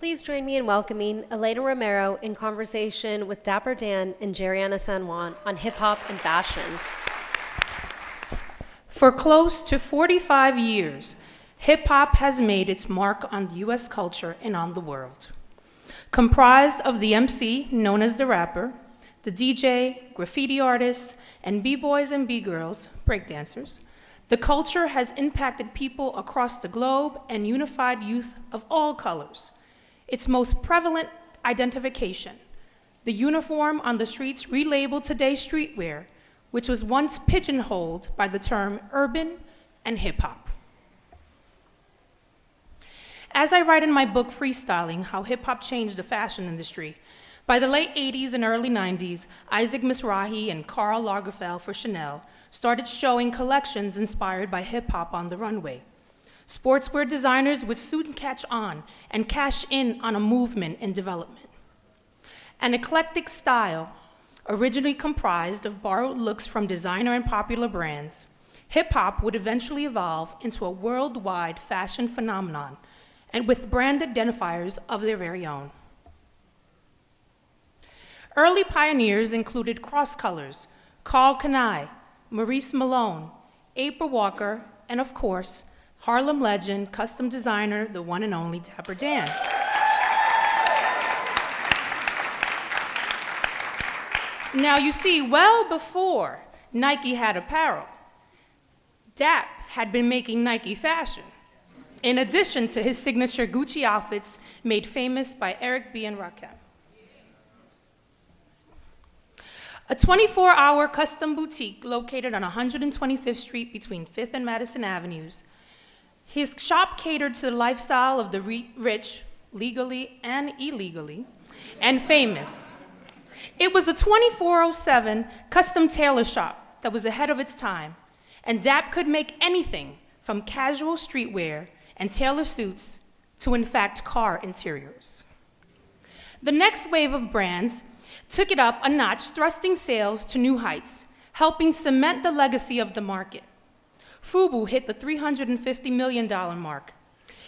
Please join me in welcoming Elena Romero in conversation with Dapper Dan and Jeriana San Juan on hip hop and fashion. For close to 45 years, hip hop has made its mark on US culture and on the world. Comprised of the MC, known as the rapper, the DJ, graffiti artists, and b-boys and b-girls, breakdancers, the culture has impacted people across the globe and unified youth of all colors. Its most prevalent identification, the uniform on the streets relabeled today streetwear, which was once pigeonholed by the term urban and hip-hop. As I write in my book, Freestyling, How Hip-Hop Changed the Fashion Industry, by the late 80s and early 90s, Isaac Mizrahi and Karl Lagerfeld for Chanel started showing collections inspired by hip-hop on the runway. Sportswear designers would soon catch on and cash in on a movement in development. An eclectic style, originally comprised of borrowed looks from designer and popular brands, hip-hop would eventually evolve into a worldwide fashion phenomenon, and with brand identifiers of their very own. Early pioneers included Cross Colors, Carl Kanai, Maurice Malone, April Walker, and of course, Harlem legend, custom designer, the one and only Dapper Dan. Now you see, well before Nike had apparel, Dap had been making Nike fashion, in addition to his signature Gucci outfits made famous by Eric B. and Rakim. A 24-hour custom boutique located on 125th Street between 5th and Madison Avenues, his shop catered to the lifestyle of the rich, legally and illegally, and famous. It was a 24/7 custom tailor shop that was ahead of its time, and Dap could make anything from casual streetwear and tailor suits to, in fact, car interiors. The next wave of brands took it up a notch, thrusting sales to new heights, helping cement the legacy of the market. FUBU hit the $350 million mark.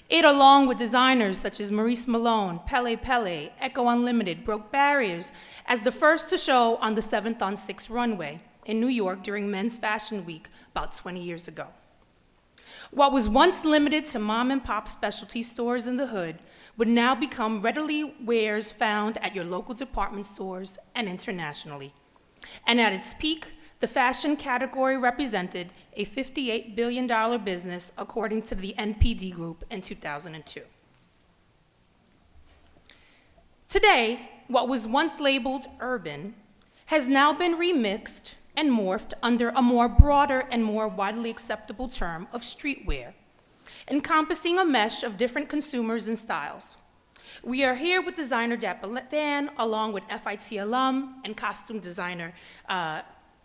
It, along with designers such as Maurice Malone, Pele Pele, Echo Unlimited, broke barriers as the first to show on the 7th on 6th runway in New York during Men's Fashion Week about 20 years ago. What was once limited to mom and pop specialty stores in the hood would now become readily wares found at your local department stores and internationally. And at its peak, the fashion category represented a $58 billion business according to the NPD Group in 2002. Today, what was once labeled urban has now been remixed and morphed under a more broader and more widely acceptable term of streetwear, encompassing a mesh of different consumers and styles. We are here with designer Dapper Dan, along with FIT alum and costume designer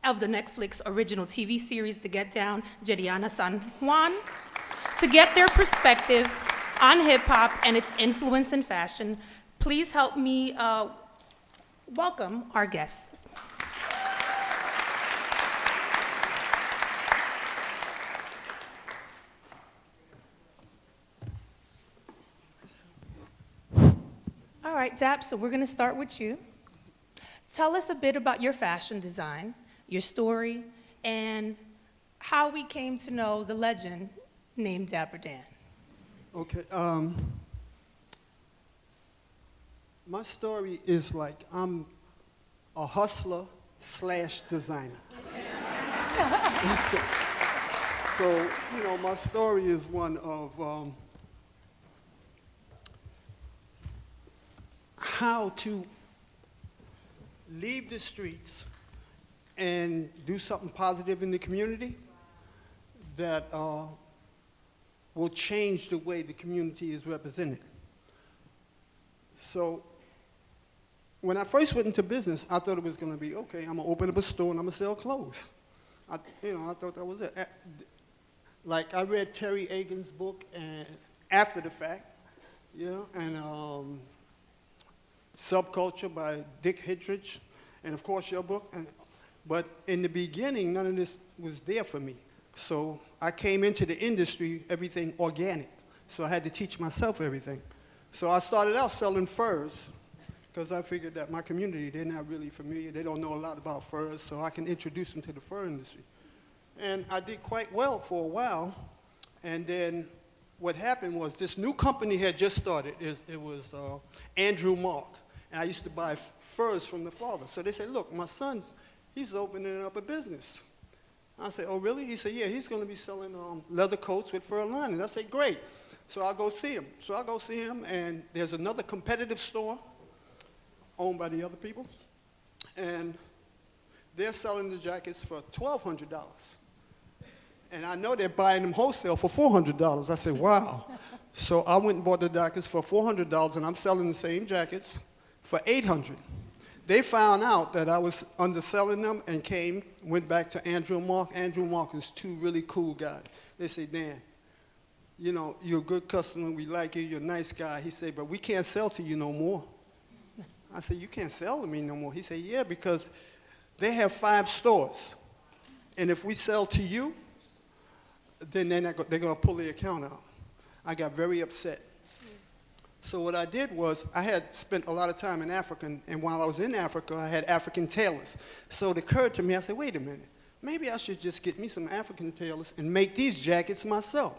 of the Netflix original TV series, The Get Down, Jeriana San Juan, to get their perspective on hip hop and its influence in fashion. Please help me welcome our guests. All right, Dap, so we're gonna start with you. Tell us a bit about your fashion design, your story, and how we came to know the legend named Dapper Dan. Okay, my story is like I'm a hustler / designer. So, you know, my story is one of how to leave the streets and do something positive in the community that will change the way the community is represented. So when I first went into business, I thought it was going to be, okay, I'm going to open up a store and I'm going to sell clothes. I thought that was it. Like, I read Terry Egan's book and after the fact, and Subculture by Dick Hittridge, and of course your book. But in the beginning, none of this was there for me. So I came into the industry, everything organic. So I had to teach myself everything. So I started out selling furs because I figured that my community, they're not really familiar. They don't know a lot about furs, so I can introduce them to the fur industry. And I did quite well for a while. And then what happened was this new company had just started. It was Andrew Mark. And I used to buy furs from the father. So they said, look, my son's, he's opening up a business. I said, oh, really? He said, yeah, he's going to be selling leather coats with fur linings. I said, great. So I'll go see him. So I'll go see him, and there's another competitive store owned by the other people. And they're selling the jackets for $1,200. And I know they're buying them wholesale for $400. I said, wow. So I went and bought the jackets for $400, and I'm selling the same jackets for $800. They found out that I was underselling them and went back to Andrew Mark. Andrew Mark is two really cool guys. They said, Dan, you know, you're a good customer. We like you. You're a nice guy. He said, but we can't sell to you no more. I said, you can't sell to me no more. He said, yeah, because they have 5 stores. And if we sell to you, then they're going to pull the account out. I got very upset. So what I did was, I had spent a lot of time in Africa, and while I was in Africa, I had African tailors. So it occurred to me, I said, wait a minute, maybe I should just get me some African tailors and make these jackets myself.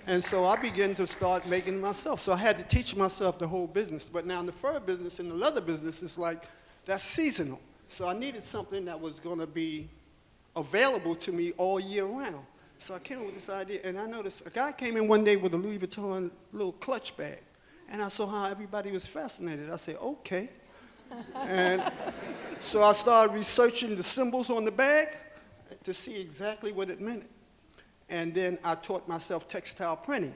And so I began to start making them myself. So I had to teach myself the whole business. But now in the fur business and the leather business, it's like, that's seasonal. So I needed something that was going to be available to me all year round. So I came up with this idea, and I noticed a guy came in one day with a Louis Vuitton little clutch bag, and I saw how everybody was fascinated. I said, okay. And so I started researching the symbols on the bag to see exactly what it meant. And then I taught myself textile printing.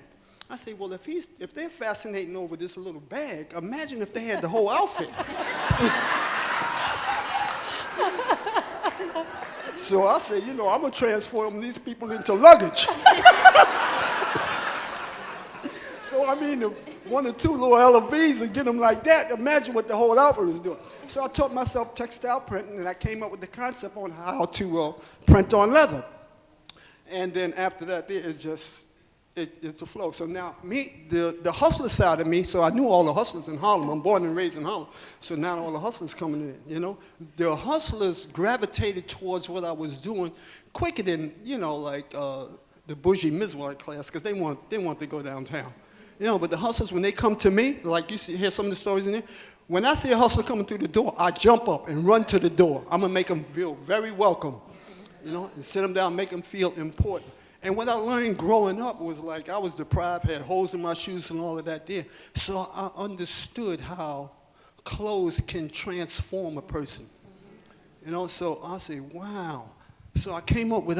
I said, well, if they're fascinating over this little bag, imagine if they had the whole outfit. So I said, you know, I'm going to transform these people into luggage. So, I mean, 1 or 2 little LVs and get them like that. Imagine what the whole outfit is doing. So I taught myself textile printing, and I came up with the concept on how to print on leather. And then after that, it's just, it's a flow. So now, the hustler side of me, so I knew all the hustlers in Harlem. I'm born and raised in Harlem. So now all the hustlers coming in, you know. The hustlers gravitated towards what I was doing quicker than, you know, like the bougie Mizwar class, because they want to go downtown. You know, but the hustlers, when they come to me, like you hear some of the stories in there, when I see a hustler coming through the door, I jump up and run to the door. I'm going to make them feel very welcome, you know, and sit them down, make them feel important. And what I learned growing up was like I was deprived, had holes in my shoes and all of that there. So I understood how clothes can transform a person. You know, so I say, wow. So I came up with,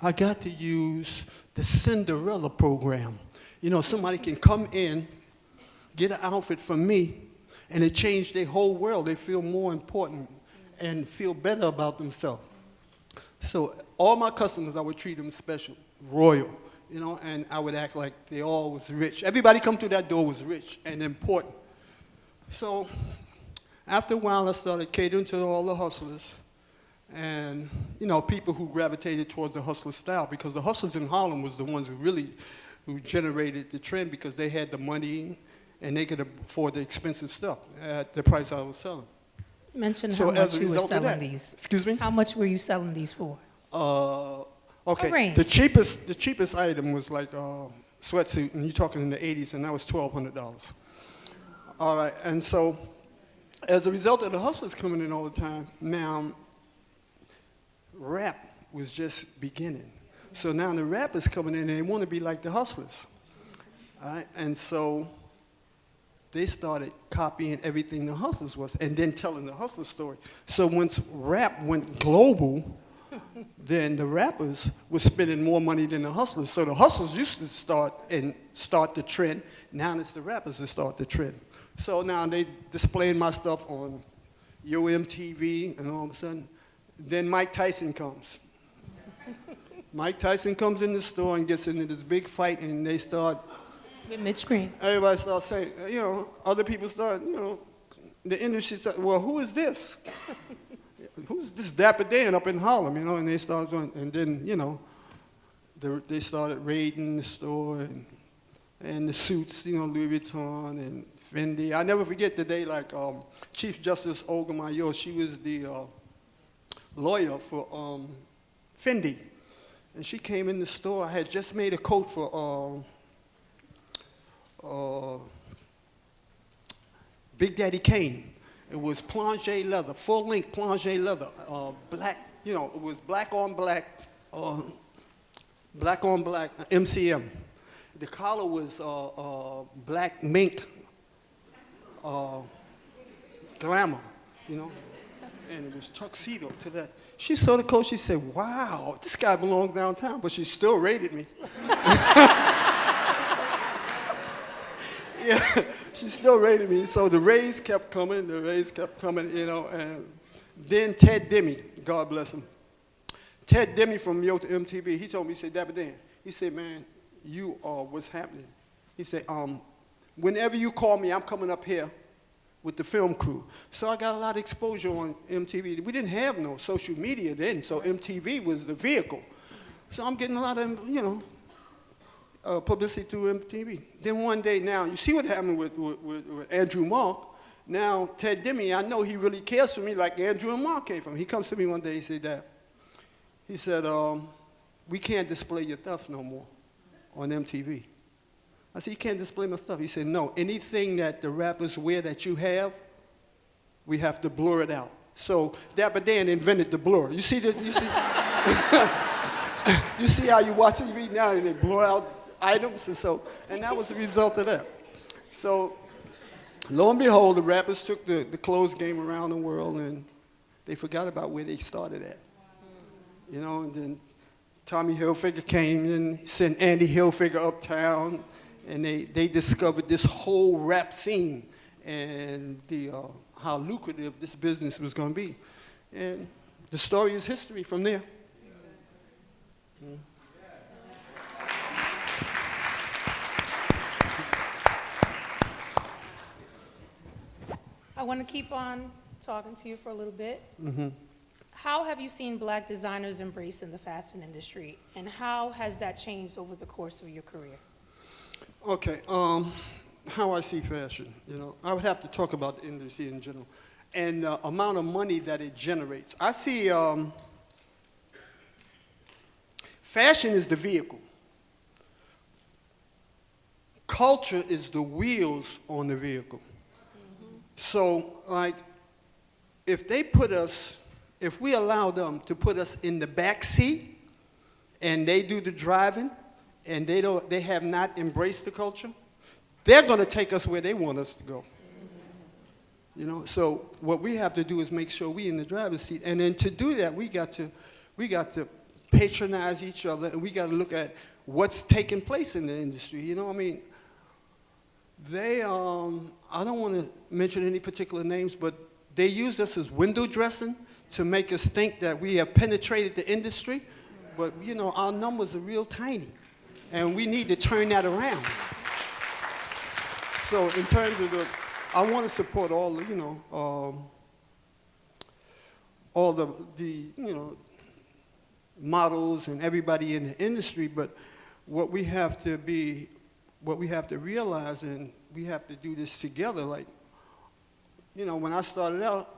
I got to use the Cinderella program. You know, somebody can come in, get an outfit from me, and it changed their whole world. They feel more important and feel better about themselves. So all my customers, I would treat them special, royal, you know, and I would act like they all was rich. Everybody come through that door was rich and important. So after a while, I started catering to all the hustlers and, you know, people who gravitated towards the hustler style, because the hustlers in Harlem was the ones who generated the trend, because they had the money and they could afford the expensive stuff at the price I was selling. Mention So how much as a you were result of selling that- these. Excuse me? How much were you selling these for? Okay, range. the cheapest item was like a sweatsuit, and you're talking in the 80s, and that was $1,200. All right, and so as a result of the hustlers coming in all the time, now rap was just beginning. So now the rappers coming in, and they want to be like the hustlers. All right, and so they started copying everything the hustlers was, and then telling the hustler story. So once rap went global, then the rappers were spending more money than the hustlers. So the hustlers used to start the trend. Now it's the rappers that start the trend. So now they displaying my stuff on MTV, and all of a sudden, then Mike Tyson comes. Mike Tyson comes in the store and gets into this big fight, and they start. With mid-screen. Everybody starts saying, you know, other people start, you know, the industry starts, well, who is this? Who's this Dapper Dan up in Harlem, you know? And they started, and then, you know, they started raiding the store, and and the suits, you know, Louis Vuitton and Fendi. I never forget the day, like Chief Justice Olga Mayor, she was the lawyer for Fendi. And she came in the store. I had just made a coat for Big Daddy Kane. It was plongé leather, full-length plongé leather, black, you know, it was black on black MCM. The collar was black mink glamour, you know, and it was tuxedo to that. She saw the coat, she said, wow, this guy belongs downtown, but she still rated me. Yeah, she still rated me. So the raise kept coming, you know, and then Ted Demme, God bless him. Ted Demme from Yota MTV, he told me, he said, Dapper Dan, he said, man, you are what's happening. He said, whenever you call me, I'm coming up here with the film crew. So I got a lot of exposure on MTV. We didn't have no social media then, so MTV was the vehicle. So I'm getting a lot of, you know, publicity through MTV. Then one day now, you see what happened with Andrew Mark. Now, Ted Demme, I know he really cares for me like Andrew and Mark came from. He comes to me one day, he said, Dad, he said, we can't display your stuff no more on MTV. I said, you can't display my stuff. He said, no, anything that the rappers wear that you have, we have to blur it out. So Dapper Dan invented the blur. You see that? You see, you see how you watch TV now and they blur out items, and that was the result of that. So lo and behold, the rappers took the clothes game around the world and they forgot about where they started at. You know, and then Tommy Hilfiger came and sent Andy Hilfiger uptown, and they discovered this whole rap scene and how lucrative this business was going to be. And the story is history from there. I want to keep on talking to you for a little bit. Mm-hmm. How have you seen black designers embrace in the fashion industry, and how has that changed over the course of your career? Okay, how I see fashion, you know, I would have to talk about the industry in general and the amount of money that it generates. I see fashion is the vehicle. Culture is the wheels on the vehicle. Mm-hmm. So, like, if we allow them to put us in the back seat and they do the driving and they have not embraced the culture, they're going to take us where they want us to go. You know, so what we have to do is make sure we in the driver's seat, and then to do that, we got to patronize each other, and we got to look at what's taking place in the industry. You know, I mean, I don't want to mention any particular names, but they use us as window dressing to make us think that we have penetrated the industry, but you know, our numbers are real tiny, and we need to turn that around. So in terms of I want to support all the, you know, all the you know, models and everybody in the industry, but what we have to realize, and we have to do this together, like, you know, when I started out,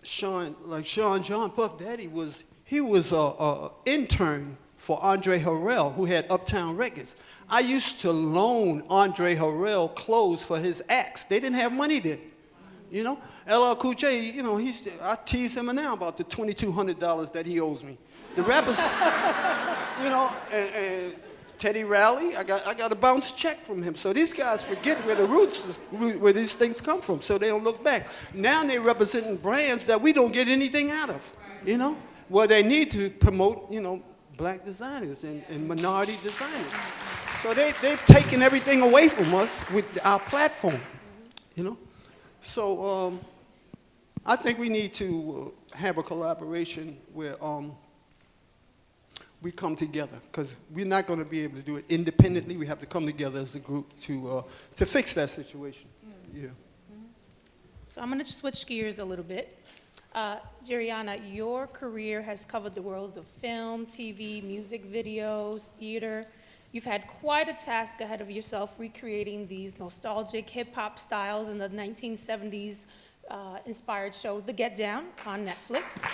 Sean John Puff Daddy was an intern for Andre Harrell, who had Uptown Records. I used to loan Andre Harrell clothes for his acts. They didn't have money then, you know. LL Cool J, you know, I tease him now about the $2,200 that he owes me. The rappers, you know, and Teddy Riley, I got a bounce check from him. So these guys forget where the roots is, where these things come from, so they don't look back. Now they're representing brands that we don't get anything out of, you know. Well, they need to promote, you know, black designers and minority designers. So they've taken everything away from us with our platform, you know. So I think we need to have a collaboration where we come together, because we're not going to be able to do it independently. We have to come together as a group to fix that situation. Yeah. So I'm going to switch gears a little bit. Jeriana, your career has covered the worlds of film, TV, music videos, theater. You've had quite a task ahead of yourself recreating these nostalgic hip-hop styles in the 1970s inspired show, The Get Down, on Netflix.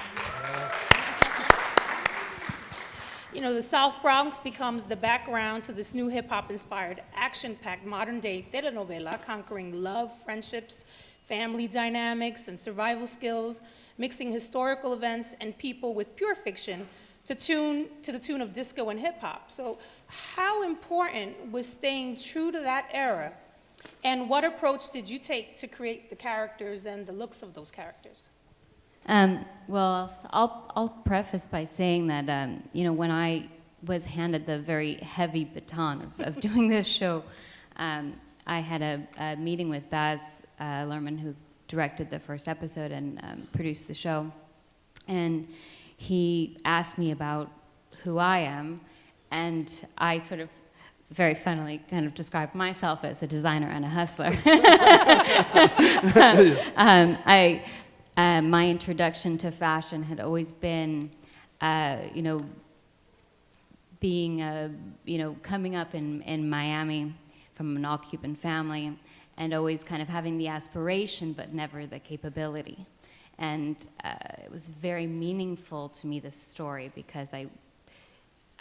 You know, the South Bronx becomes the background to this new hip-hop inspired, action-packed modern-day telenovela conquering love, friendships, family dynamics, and survival skills, mixing historical events and people with pure fiction to the tune of disco and hip-hop. So how important was staying true to that era, and what approach did you take to create the characters and the looks of those characters? Well, I'll preface by saying that, you know, when I was handed the very heavy baton of doing this show, I had a meeting with Baz Luhrmann, who directed the first episode and produced the show. And he asked me about who I am, and I sort of very funnily kind of described myself as a designer and a hustler. My introduction to fashion had always been, you know, being, you know, coming up in Miami from an all-Cuban family, and always kind of having the aspiration but never the capability. And it was very meaningful to me, this story, because I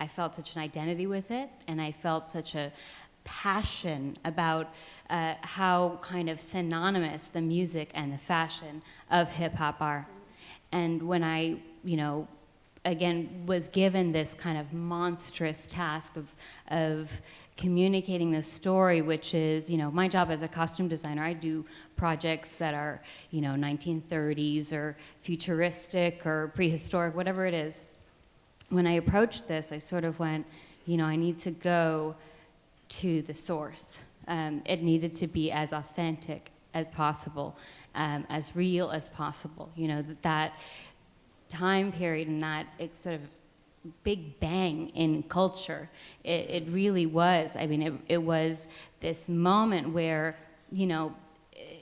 felt such an identity with it, and I felt such a passion about how kind of synonymous the music and the fashion of hip-hop are. And when I, you know, again, was given this kind of monstrous task of communicating this story, which is, you know, my job as a costume designer, I do projects that are, you know, 1930s or futuristic or prehistoric, whatever it is. When I approached this, I sort of went, you know, I need to go to the source. It needed to be as authentic as possible, as real as possible. You know, that time period and that sort of big bang in culture, it really was. I mean, it was this moment where, you know,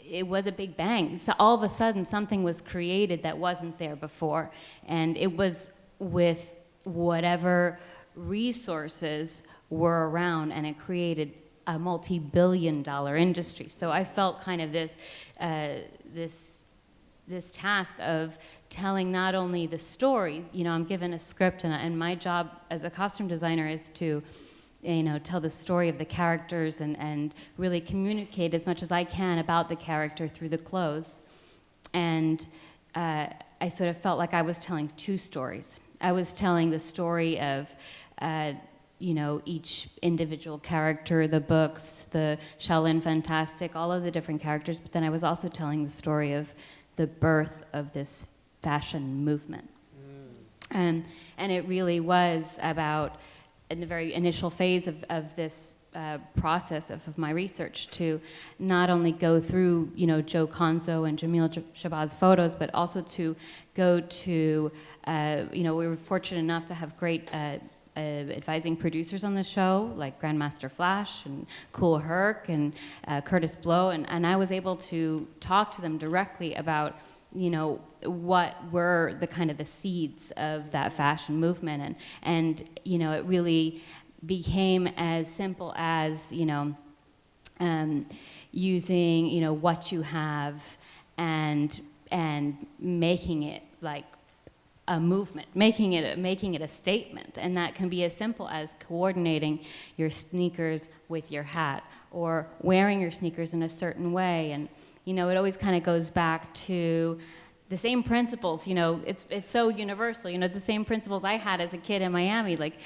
it was a big bang. So all of a sudden, something was created that wasn't there before, and it was with whatever resources were around, and it created a multi-billion-dollar industry. So I felt kind of this task of telling not only the story, you know, I'm given a script, and my job as a costume designer is to, you know, tell the story of the characters and really communicate as much as I can about the character through the clothes. And I sort of felt like I was telling two stories. I was telling the story of, you know, each individual character, the books, the Stylin Fantastic, all of the different characters, but then I was also telling the story of the birth of this fashion movement. And it really was about, in the very initial phase of this process of my research, to not only go through, you know, Joe Conzo and Jamil Shabazz photos, but also to go to, you know, we were fortunate enough to have great advising producers on the show, like Grandmaster Flash and Kool Herc and Curtis Blow, and I was able to talk to them directly about, you know, what were the kind of the seeds of that fashion movement, and you know, it really became as simple as, you know, using, you know, what you have and making it like a movement, making it a statement. And that can be as simple as coordinating your sneakers with your hat, or wearing your sneakers in a certain way. And, you know, it always kind of goes back to the same principles. You know, it's so universal. You know, it's the same principles I had as a kid in Miami. Like,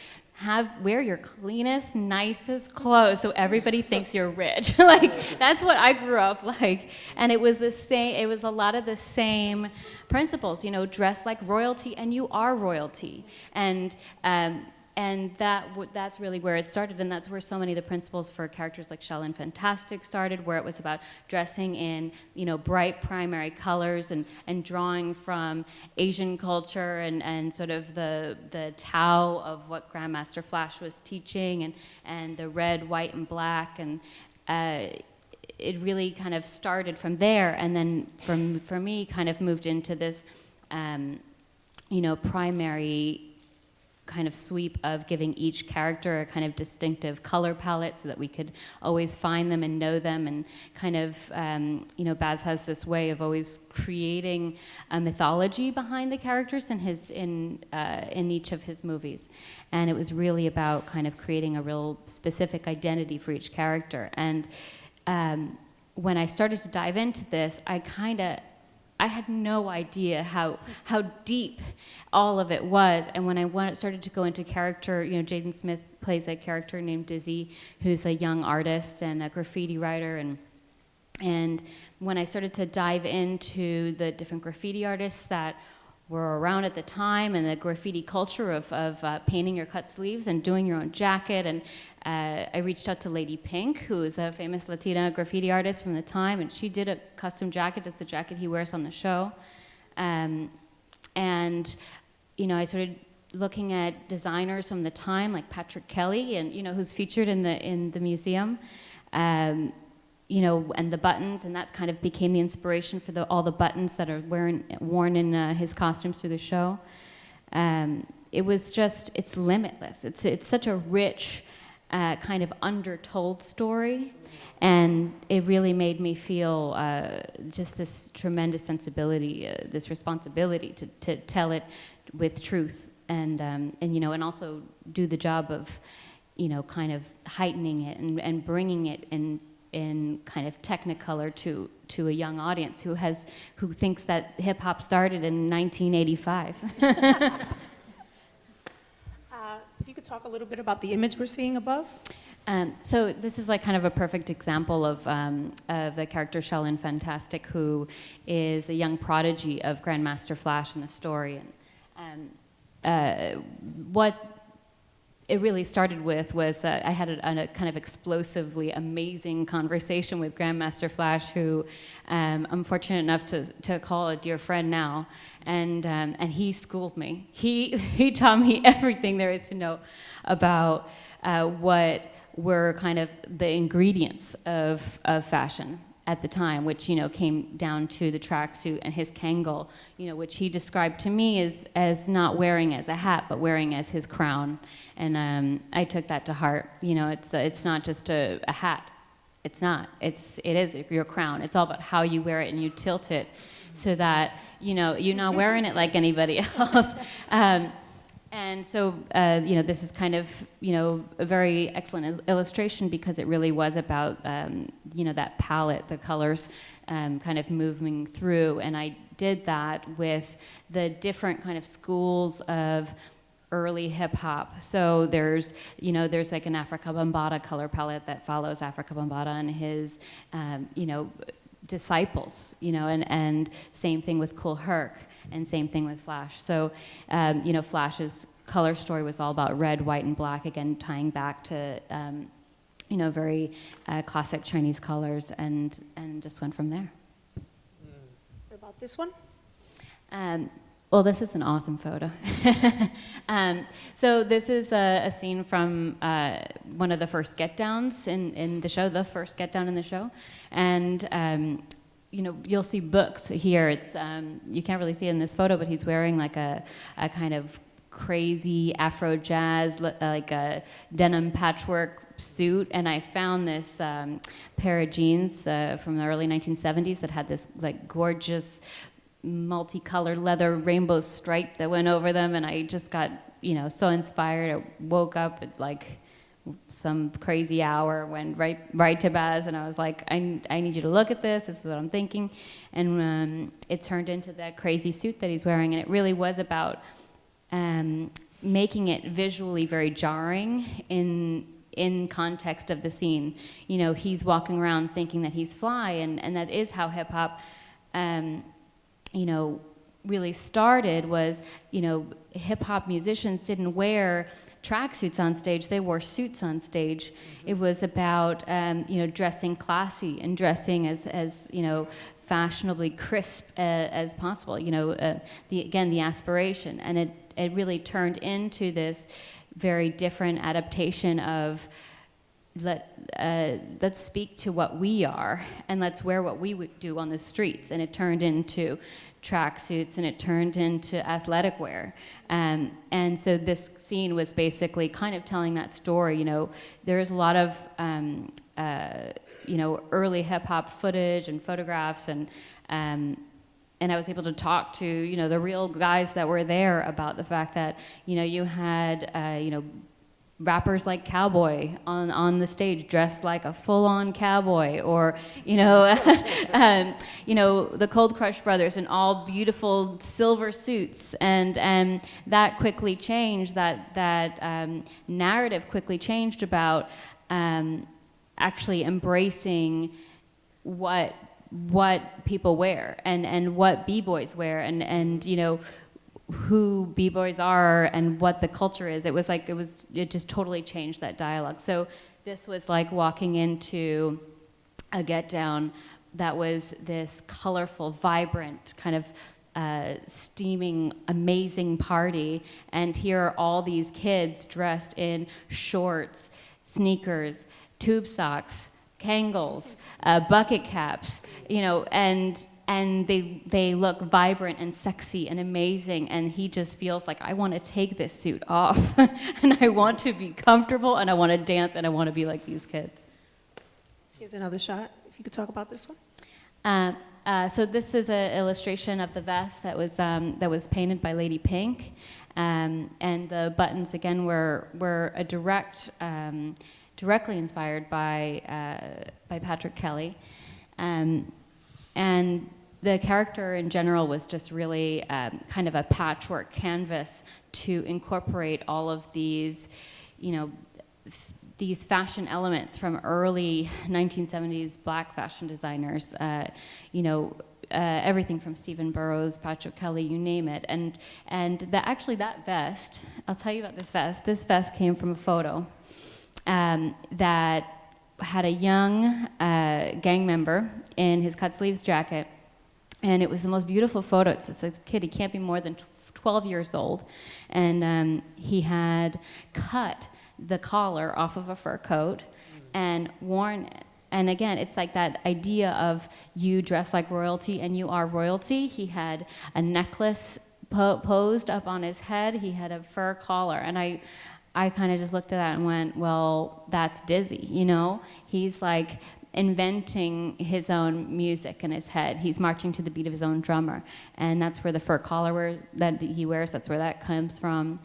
wear your cleanest, nicest clothes so everybody thinks you're rich. Like, that's what I grew up like. And it was the same, it was a lot of the same principles, you know, dress like royalty and you are royalty. And that's really where it started, and that's where so many of the principles for characters like Stylin Fantastic started, where it was about dressing in, you know, bright primary colors and drawing from Asian culture and sort of the Tao of what Grandmaster Flash was teaching, and the red, white, and black, and it really kind of started from there, and then for me kind of moved into this, you know, primary kind of sweep of giving each character a kind of distinctive color palette so that we could always find them and know them, and kind of, Baz has this way of always creating a mythology behind the characters in each of his movies. And it was really about kind of creating a real specific identity for each character. And when I started to dive into this, I had no idea how deep all of it was. And when I started to go into character, Jaden Smith plays a character named Dizzy, who's a young artist and a graffiti writer. And when I started to dive into the different graffiti artists that were around at the time, and the graffiti culture of painting your cut sleeves and doing your own jacket, and I reached out to Lady Pink, who is a famous Latina graffiti artist from the time, and she did a custom jacket. It's the jacket he wears on the show. I started looking at designers from the time, like Patrick Kelly, and who's featured in the museum. And the buttons, and that kind of became the inspiration for all the buttons that are worn in his costumes through the show. It's limitless. It's such a rich, kind of undertold story, and it really made me feel just this tremendous sensibility, this responsibility to tell it with truth, and also do the job of, kind of heightening it and bringing it in kind of technicolor to a young audience who thinks that hip hop started in 1985. If you could talk a little bit about the image we're seeing above. So this is like kind of a perfect example of the character Stylin Fantastic, who is a young prodigy of Grandmaster Flash in the story. And what it really started with was I had a kind of explosively amazing conversation with Grandmaster Flash, who I'm fortunate enough to call a dear friend now, and he schooled me. He taught me everything there is to know about what were kind of the ingredients of fashion at the time, which came down to the tracksuit and his Kangol, which he described to me as not wearing as a hat, but wearing as his crown. And I took that to heart. It's not just a hat. It is your crown. It's all about how you wear it and you tilt it so that you're not wearing it like anybody else. And so, this is kind of, a very excellent illustration, because it really was about, that palette, the colors kind of moving through. And I did that with the different kind of schools of early hip hop. So there's like an Africa Bambaataa color palette that follows Africa Bambaataa and his, disciples, and same thing with Kool Herc. And same thing with Flash. So, Flash's color story was all about red, white, and black, again, tying back to, very classic Chinese colors, and just went from there. What about this one? Well, this is an awesome photo. So this is a scene from one of the first get-downs in the show, the first get-down in the show. And you'll see books here. It's you can't really see it in this photo, but he's wearing like a kind of crazy Afro jazz, like a denim patchwork suit. And I found this pair of jeans from the early 1970s that had this like gorgeous multicolored leather rainbow stripe that went over them, and I just got so inspired. I woke up at like some crazy hour, went right to Baz, and I was like, I need you to look at this. This is what I'm thinking. And it turned into that crazy suit that he's wearing, and it really was about making it visually very jarring in context of the scene. He's walking around thinking that he's fly, and that is how hip hop really started. Was hip hop musicians didn't wear tracksuits on stage, they wore suits on stage. Mm-hmm. It was about dressing classy and dressing as fashionably crisp as possible. The aspiration, and it really turned into this very different adaptation of let's speak to what we are, and let's wear what we would do on the streets. And it turned into tracksuits, and it turned into athletic wear. And so this scene was basically kind of telling that story. You know, there's a lot of you know, early hip hop footage and photographs, and I was able to talk to, you know, the real guys that were there about the fact that, you know, you had, you know, rappers like Cowboy on the stage dressed like a full-on cowboy, or, you know, you know, the Cold Crush Brothers in all beautiful silver suits, and that quickly changed, that narrative quickly changed about actually embracing what people wear, and what b-boys wear, and you know, who b-boys are and what the culture is. It just totally changed that dialogue. So this was like walking into a get down that was this colorful, vibrant, kind of steaming, amazing party, and here are all these kids dressed in shorts, sneakers, tube socks, Kangol, bucket caps, you know, and they look vibrant and sexy and amazing, and he just feels like, I want to take this suit off, and I want to be comfortable, and I want to dance, and I want to be like these kids. Here's another shot, if you could talk about this one. So this is an illustration of the vest that was painted by Lady Pink, and the buttons again were a directly inspired by Patrick Kelly, and the character in general was just really kind of a patchwork canvas to incorporate all of these, you know, these fashion elements from early 1970s black fashion designers, you know, everything from Stephen Burrows, Patrick Kelly, you name it. And actually that vest, I'll tell you about this vest. This vest came from a photo that had a young gang member in his cut sleeves jacket, and it was the most beautiful photo. It's this kid, he can't be more than 12 years old, and he had cut the collar off of a fur coat and worn it. And again, it's like that idea of you dress like royalty and you are royalty. He had a necklace posed up on his head. He had a fur collar, and I kind of just looked at that and went, well, that's Dizzy, you know? He's like inventing his own music in his head. He's marching to the beat of his own drummer. And that's where the fur collar that he wears, that's where that comes from.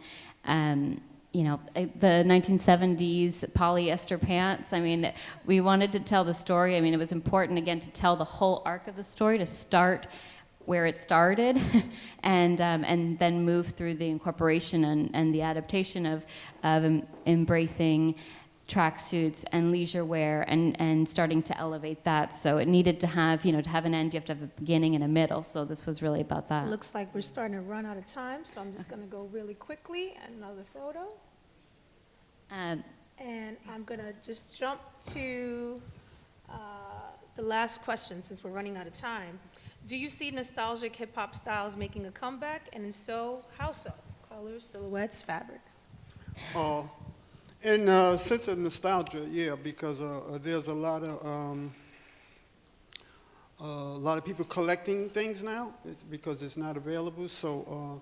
You know, the 1970s polyester pants, I mean, we wanted to tell the story. I mean, it was important, again, to tell the whole arc of the story, to start where it started, and then move through the incorporation and the adaptation of embracing tracksuits and leisure wear, and starting to elevate that. So it needed to have, you know, to have an end, you have to have a beginning and a middle. So this was really about that. It looks like we're starting to run out of time, so I'm just going to go really quickly. Another photo. And I'm going to just jump to the last question, since we're running out of time. Do you see nostalgic hip-hop styles making a comeback? And if so, how so? Colors, silhouettes, fabrics? In a sense of nostalgia, yeah, because there's a lot of people collecting things now because it's not available. So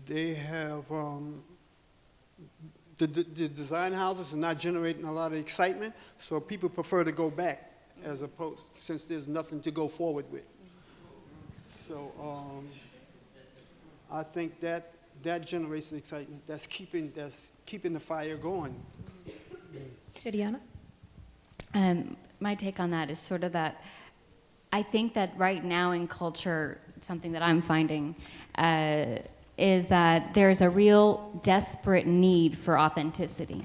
they have the design houses are not generating a lot of excitement. So people prefer to go back, as opposed, since there's nothing to go forward with. So I think that generates the excitement. That's keeping the fire going. Jeriana? My take on that is sort of that, I think that right now in culture, something that I'm finding is that there's a real desperate need for authenticity,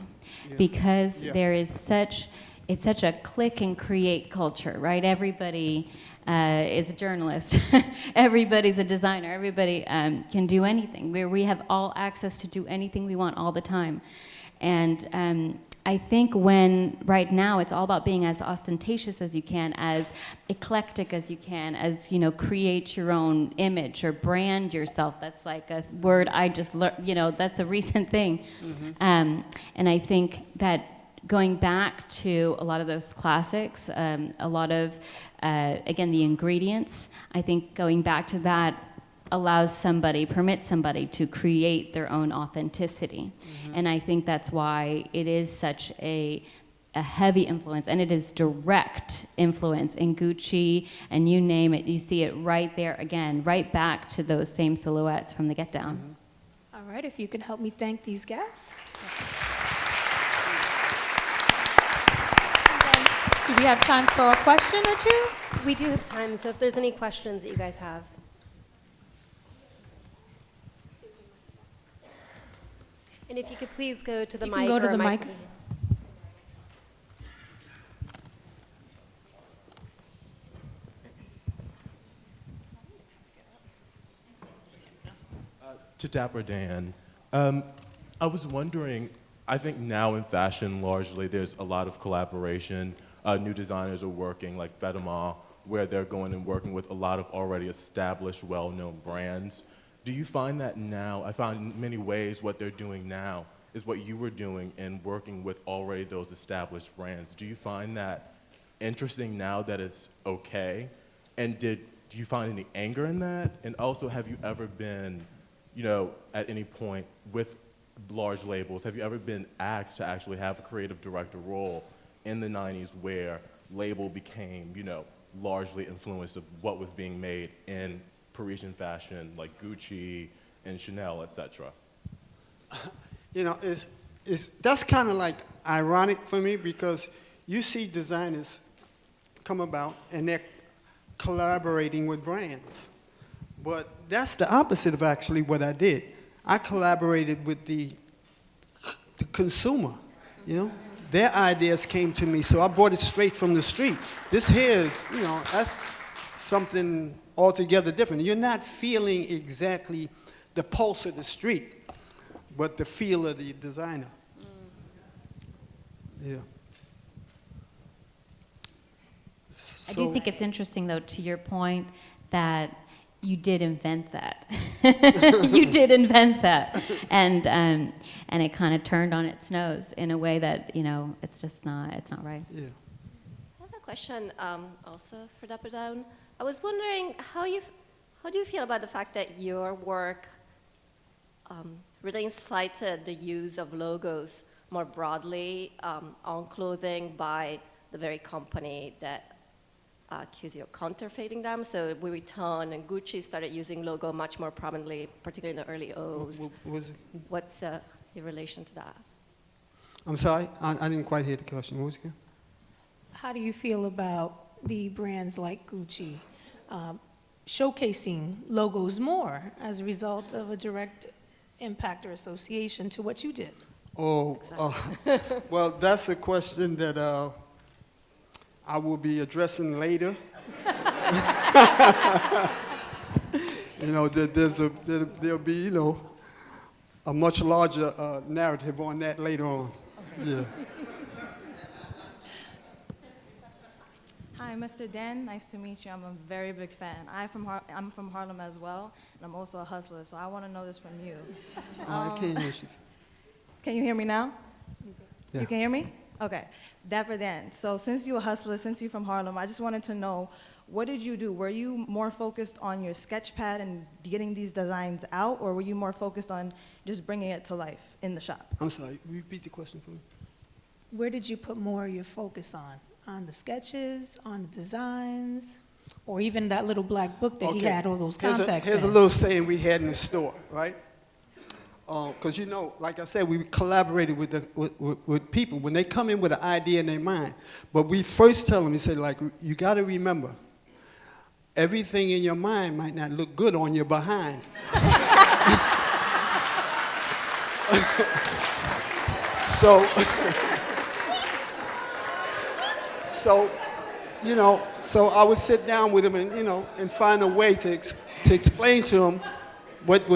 because there is it's such a click and create culture, right? Everybody is a journalist. Everybody's a designer. Everybody can do anything. We have all access to do anything we want all the time. And I think right now it's all about being as ostentatious as you can, as eclectic as you can, as, you know, create your own image or brand yourself. That's like a word I just learned, you know, that's a recent thing. Mm-hmm. And I think that going back to a lot of those classics, a lot of, again, the ingredients, I think going back to that permits somebody to create their own authenticity. And I think that's why it is such a heavy influence, and it is direct influence in Gucci, and you name it, you see it right there again, right back to those same silhouettes from the get-down. All right, if you can help me thank these guests. Do we have time for a question or two? We do have time, so if there's any questions that you guys have. And if you could please go to the You mic. can go to or the a mic. To Dapper Dan, I was wondering, I think now in fashion largely there's a lot of collaboration. New designers are working like Fatima, where they're going and working with a lot of already established, well-known brands. Do you find that now, I found in many ways what they're doing now is what you were doing in working with already those established brands. Do you find that interesting now that it's okay? And do you find any anger in that? And also, have you ever been, at any point with large labels, have you ever been asked to actually have a creative director role in the 90s where label became, largely influenced of what was being made in Parisian fashion, like Gucci and Chanel, etc.? That's kind of like ironic for me, because you see designers come about and they're collaborating with brands. But that's the opposite of actually what I did. I collaborated with the consumer, Their ideas came to me, so I brought it straight from the street. This here is, that's something altogether different. You're not feeling exactly the pulse of the street, but the feel of the designer. Yeah. I do think it's interesting, though, to your point, that you did invent that. You did invent that. And it kind of turned on its nose in a way that, it's just not, it's not right. Yeah. I have a question also for Dapper Dan. I was wondering how do you feel about the fact that your work really incited the use of logos more broadly on clothing by the very company that accuse you of counterfeiting them? So Louis Vuitton and Gucci started using logo much more prominently, particularly in the early O's. What's your relation to that? I'm sorry, I didn't quite hear the question. What was it again? How do you feel about the brands like Gucci showcasing logos more as a result of a direct impact or association to what you did? Oh, well, that's a question that I will be addressing later. There'll be, a much larger narrative on that later on. Okay. Yeah. Hi, Mr. Dan. Nice to meet you. I'm a very big fan. I'm from Harlem as well, and I'm also a hustler, so I want to know this from you. I can't hear you. Can you hear me now? Yeah. You can hear me? Okay. Dapper Dan. So since you're a hustler, since you're from Harlem, I just wanted to know, what did you do? Were you more focused on your sketch pad and getting these designs out, or were you more focused on just bringing it to life in the shop? I'm sorry, repeat the question for me. Where did you put more of your focus on? On the sketches, on the designs, or even that little black book that he had all those contacts Here's in? a little saying we had in the store, right? Because like I said, we collaborated with people when they come in with an idea in their mind. But we first tell them, we say, like, you got to remember, everything in your mind might not look good on your behind. So I would sit down with them and find a way to explain to them what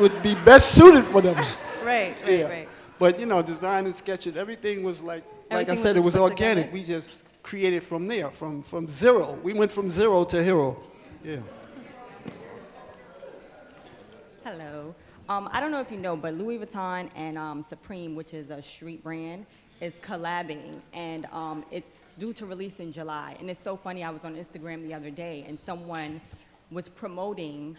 would be best suited for them. Right. But design and sketching, everything was like I Everything said, was it was put organic. together? We just created from there, from zero. We went from zero to hero. Yeah. Hello. I don't know if you know, but Louis Vuitton and Supreme, which is a street brand, is collabing, and it's due to release in July. And it's so funny, I was on Instagram the other day, and someone was promoting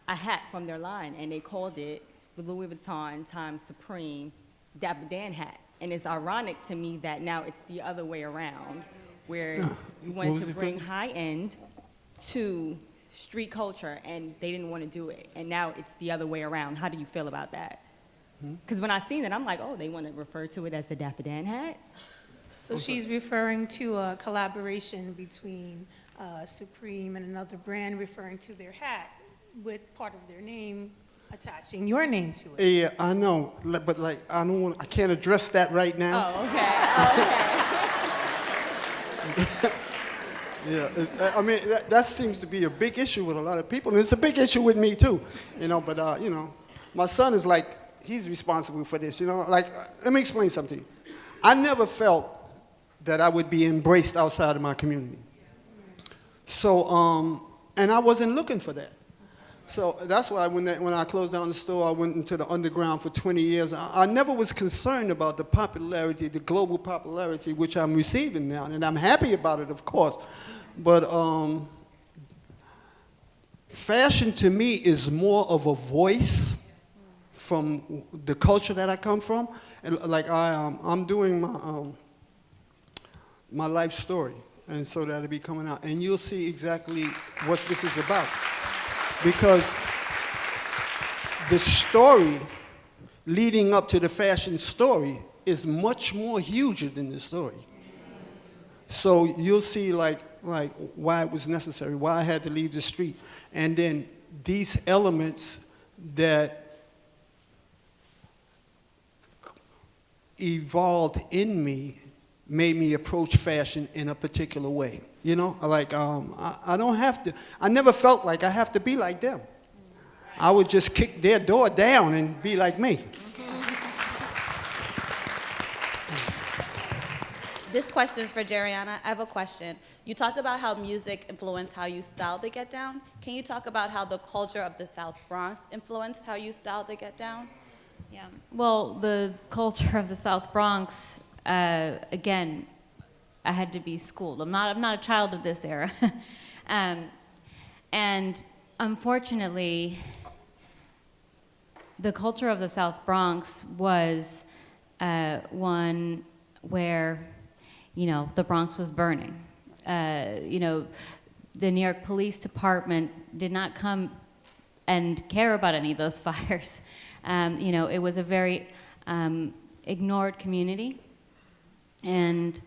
a hat from their line, and they called it the Louis Vuitton times Supreme Dapper Dan hat. And it's ironic to me that now it's the other way around, where you What wanted was to it bring called? high-end to street culture, and they didn't want to do it. And now it's the other way around. How do you feel about that? Because when I seen it, I'm like, oh, they want to refer to it as the Dapper Dan hat? So she's referring to a collaboration between Supreme and another brand, referring to their hat with part of their name attaching your name to it. Yeah, I know, but like, I can't address that right now. Oh, okay. Yeah, I mean, that seems to be a big issue with a lot of people, and it's a big issue with me too, but my son is like, he's responsible for this, like, let me explain something. I never felt that I would be embraced outside of my community. So, and I wasn't looking for that. So that's why when I closed down the store, I went into the underground for 20 years. I never was concerned about the popularity, the global popularity, which I'm receiving now, and I'm happy about it, of course. But fashion to me is more of a voice from the culture that I come from. And like I'm doing my life story, and so that'll be coming out, and you'll see exactly what this is about. Because the story leading up to the fashion story is much more huger than the story. So you'll see like why it was necessary, why I had to leave the street. And then these elements that evolved in me made me approach fashion in a particular way. Like I don't have to, I never felt like I have to be like them. I would just kick their door down and be like me. This question is for Jeriana. I have a question. You talked about how music influenced how you styled the Get Down. Can you talk about how the culture of the South Bronx influenced how you styled the Get Down? Yeah. Well, the culture of the South Bronx, again, I had to be schooled. I'm not a child of this era. And unfortunately, the culture of the South Bronx was one where, the Bronx was burning. The New York Police Department did not come and care about any of those fires. It was a very ignored community. And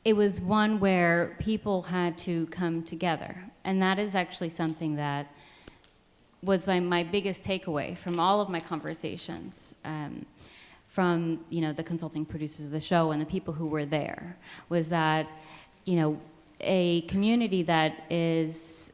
it was one where people had to come together. And that is actually something that was my biggest takeaway from all of my conversations, from the consulting producers of the show and the people who were there, was that a community that is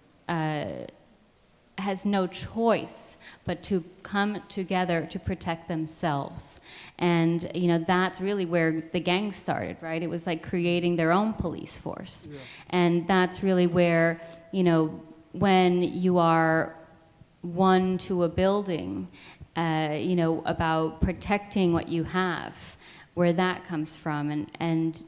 has no choice but to come together to protect themselves. And that's really where the gang started, right? It was like creating their own police force. Yeah. And that's really where, when you are one to a building, about protecting what you have, where that comes from. And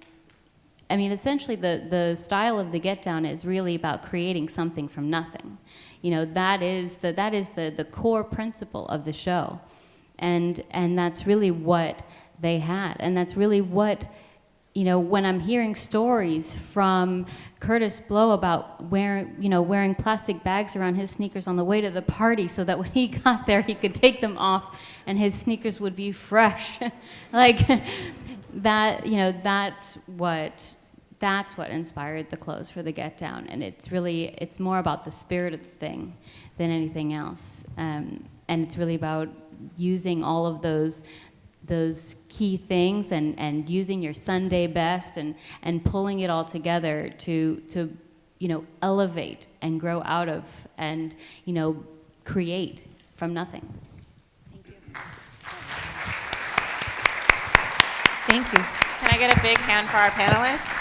I mean, essentially the style of the Get Down is really about creating something from nothing. That is the core principle of the show. And that's really what they had. And that's really what, when I'm hearing stories from Curtis Blow about wearing plastic bags around his sneakers on the way to the party so that when he got there, he could take them off and his sneakers would be fresh. Like that, that's what inspired the clothes for the Get Down. And it's more about the spirit of the thing than anything else. And it's really about using all of those key things and using your Sunday best and pulling it all together to elevate and grow out of and create from nothing. Thank you. Thank you. Can I get a big hand for our panelists?